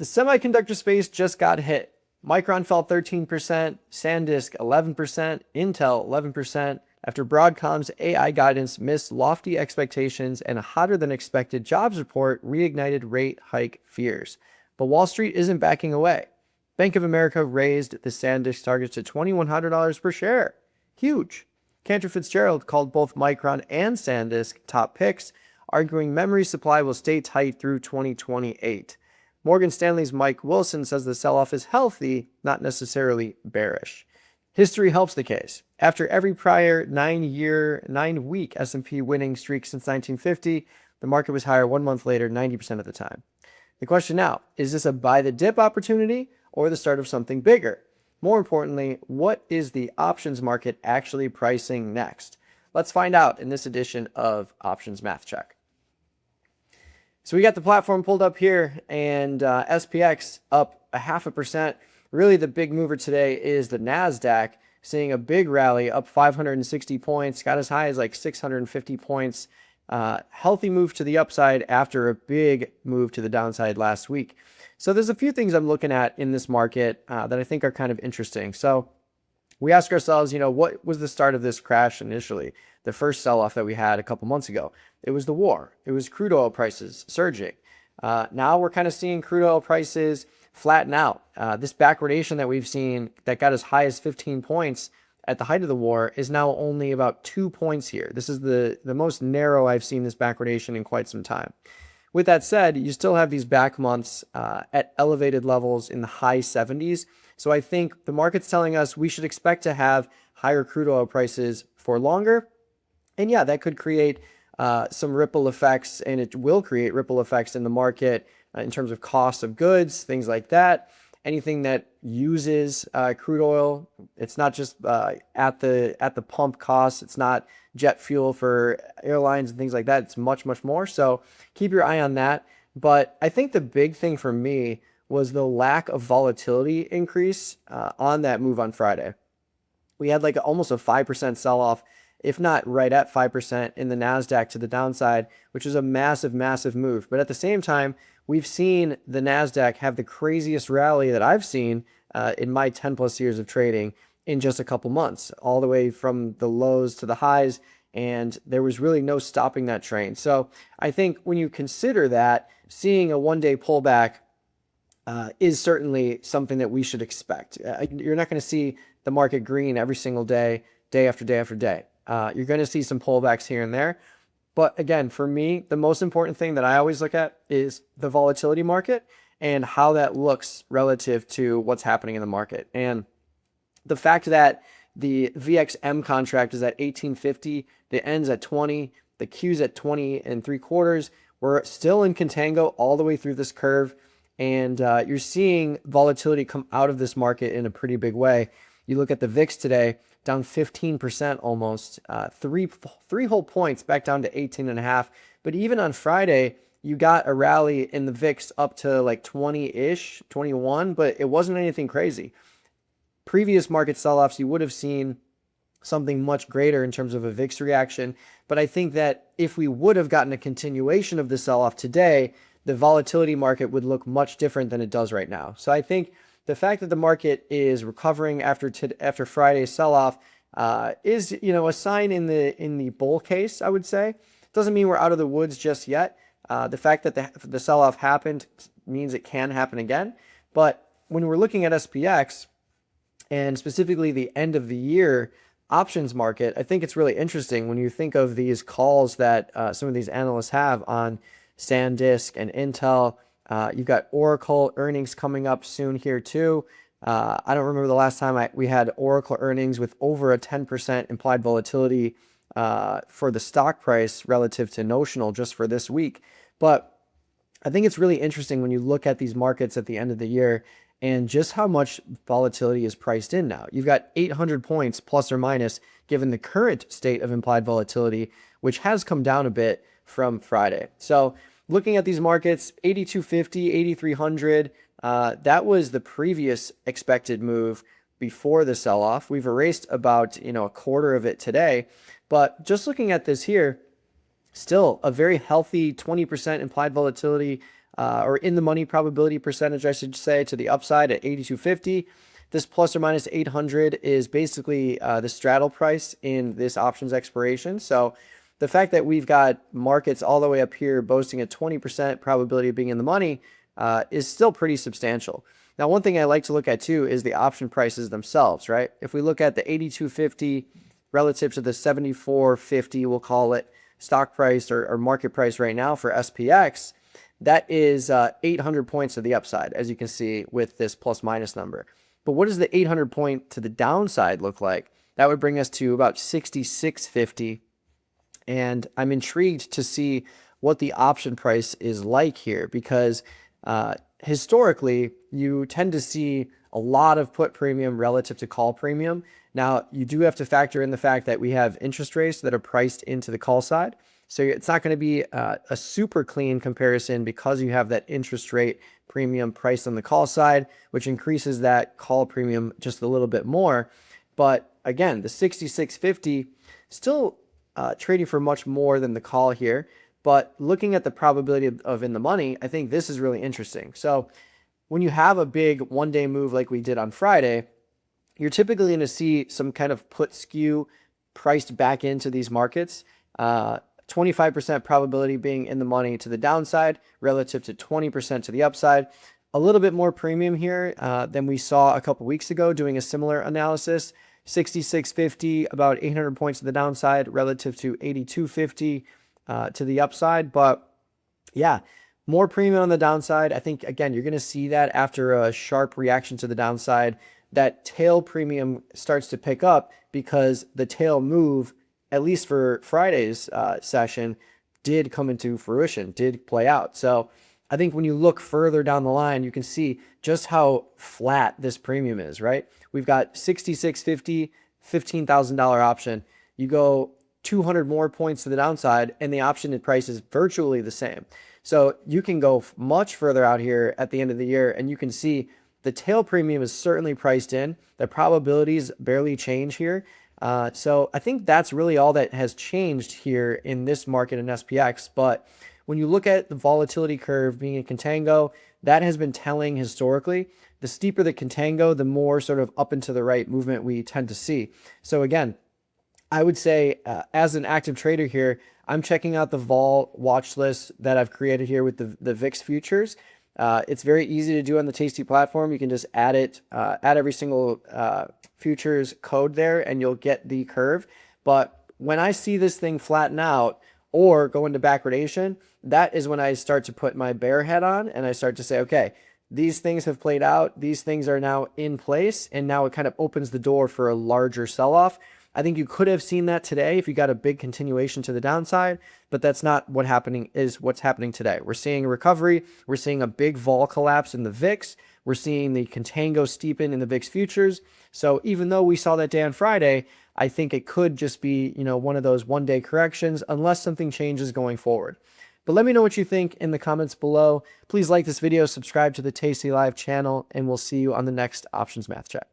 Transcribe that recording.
The semiconductor space just got hit. Micron fell 13%, SanDisk 11%, Intel 11%, after Broadcom's AI guidance missed lofty expectations and a hotter than expected jobs report reignited rate hike fears. But Wall Street isn't backing away. Bank of America raised the SanDisk target to $2,100 per share. Huge. Cantor Fitzgerald called both Micron and SanDisk top picks, arguing memory supply will stay tight through 2028. Morgan Stanley's Mike Wilson says the sell-off is healthy, not necessarily bearish. History helps the case. After every prior 9-week S&P winning streak since 1950, the market was higher 1 month later 90% of the time. The question now, is this a buy the dip opportunity or the start of something bigger? More importantly, what is the options market actually pricing next? Let's find out in this edition of Options Math Check. So we got the platform pulled up here, and SPX up 0.5%. Really the big mover today is the NASDAQ, seeing a big rally up 560 points, got as high as like 650 points. Healthy move to the upside after a big move to the downside last week. So there's a few things I'm looking at in this market that I think are kind of interesting. So we ask ourselves, what was the start of this crash initially? The first sell-off that we had a couple months ago. It was the war. It was crude oil prices surging. Now we're kind of seeing crude oil prices flatten out. This backwardation that we've seen that got as high as 15 points at the height of the war is now only about 2 points here. This is the most narrow I've seen this backwardation in quite some time. With that said, you still have these back months at elevated levels in the high 70s. So I think the market's telling us we should expect to have higher crude oil prices for longer. And yeah, that could create some ripple effects, and it will create ripple effects in the market in terms of cost of goods, things like that. Anything that uses crude oil, it's not just at the pump cost. It's not jet fuel for airlines and things like that. It's much, much more. So keep your eye on that. But I think the big thing for me was the lack of volatility increase on that move on Friday. We had like almost a 5% sell-off, if not right at 5% in the NASDAQ to the downside, which is a massive, massive move. But at the same time, we've seen the NASDAQ have the craziest rally that I've seen in my 10 plus years of trading in just a couple months, all the way from the lows to the highs. And there was really no stopping that train. So I think when you consider that, seeing a one-day pullback is certainly something that we should expect. You're not going to see the market green every single day, day after day after day. You're going to see some pullbacks here and there. But again, for me, the most important thing that I always look at is the volatility market and how that looks relative to what's happening in the market. And the fact that the VXM contract is at 1850, the ends at 20, the Q's at 20 and 3/4. We're still in Contango all the way through this curve. And you're seeing volatility come out of this market in a pretty big way. You look at the VIX today, down 15% almost, three whole points back down to 18.5. But even on Friday, you got a rally in the VIX up to like 20-ish, 21, but it wasn't anything crazy. Previous market sell-offs, you would have seen something much greater in terms of a VIX reaction. But I think that if we would have gotten a continuation of the sell-off today, the volatility market would look much different than it does right now. So I think the fact that the market is recovering after Friday's sell-off is, a sign in the bull case, I would say. Doesn't mean we're out of the woods just yet. The fact that the sell-off happened means it can happen again. But when we're looking at SPX and specifically the end of the year options market, I think it's really interesting when you think of these calls that some of these analysts have on SanDisk and Intel. You've got Oracle earnings coming up soon here too. I don't remember the last time we had Oracle earnings with over a 10% implied volatility for the stock price relative to notional just for this week. But I think it's really interesting when you look at these markets at the end of the year and just how much volatility is priced in now. You've got 800 points plus or minus given the current state of implied volatility, which has come down a bit from Friday. So looking at these markets, 8250, 8300, that was the previous expected move before the sell-off. We've erased about, a quarter of it today. But just looking at this here, still a very healthy 20% implied volatility or in the money probability percentage, I should say, to the upside at 8250. This plus or minus 800 is basically the straddle price in this options expiration. So the fact that we've got markets all the way up here boasting a 20% probability of being in the money is still pretty substantial. Now, one thing I like to look at too is the option prices themselves, right? If we look at the 8250 relative to the 7450, we'll call it stock price or market price right now for SPX, that is 800 points to the upside, as you can see with this plus minus number. But what does the 800 point to the downside look like? That would bring us to about 6650. And I'm intrigued to see what the option price is like here, because historically, you tend to see a lot of put premium relative to call premium. Now, you do have to factor in the fact that we have interest rates that are priced into the call side. So it's not going to be a super clean comparison because you have that interest rate premium priced on the call side, which increases that call premium just a little bit more. But again, the 6650 still trading for much more than the call here. But looking at the probability of in the money, I think this is really interesting. So when you have a big one-day move like we did on Friday, you're typically going to see some kind of put skew priced back into these markets. 25% probability being in the money to the downside relative to 20% to the upside. A little bit more premium here than we saw a couple weeks ago doing a similar analysis. 6650, about 800 points to the downside relative to 8250 to the upside. But yeah, more premium on the downside. I think, again, you're going to see that after a sharp reaction to the downside, that tail premium starts to pick up because the tail move, at least for Friday's session, did come into fruition, did play out. So I think when you look further down the line, you can see just how flat this premium is, right? We've got 6650, $15,000 option. You go 200 more points to the downside and the option price is virtually the same. So you can go much further out here at the end of the year and you can see the tail premium is certainly priced in. The probabilities barely change here. So I think that's really all that has changed here in this market in SPX. But when you look at the volatility curve being a contango, that has been telling historically. The steeper the contango, the more sort of up and to the right movement we tend to see. So again, I would say as an active trader here, I'm checking out the vol watch list that I've created here with the VIX futures. It's very easy to do on the Tasty platform. You can just add it, add every single futures code there and you'll get the curve. But when I see this thing flatten out or go into backwardation, that is when I start to put my bear hat on and I start to say, okay, these things have played out. These things are now in place. And now it kind of opens the door for a larger sell-off. I think you could have seen that today if you got a big continuation to the downside, but that's not what's happening today. We're seeing a recovery. We're seeing a big vol collapse in the VIX. We're seeing the contango steepen in the VIX futures. So even though we saw that day on Friday, I think it could just be, one of those one-day corrections unless something changes going forward. But let me know what you think in the comments below. Please like this video, subscribe to the tastylive channel, and we'll see you on the next Options Math Chat.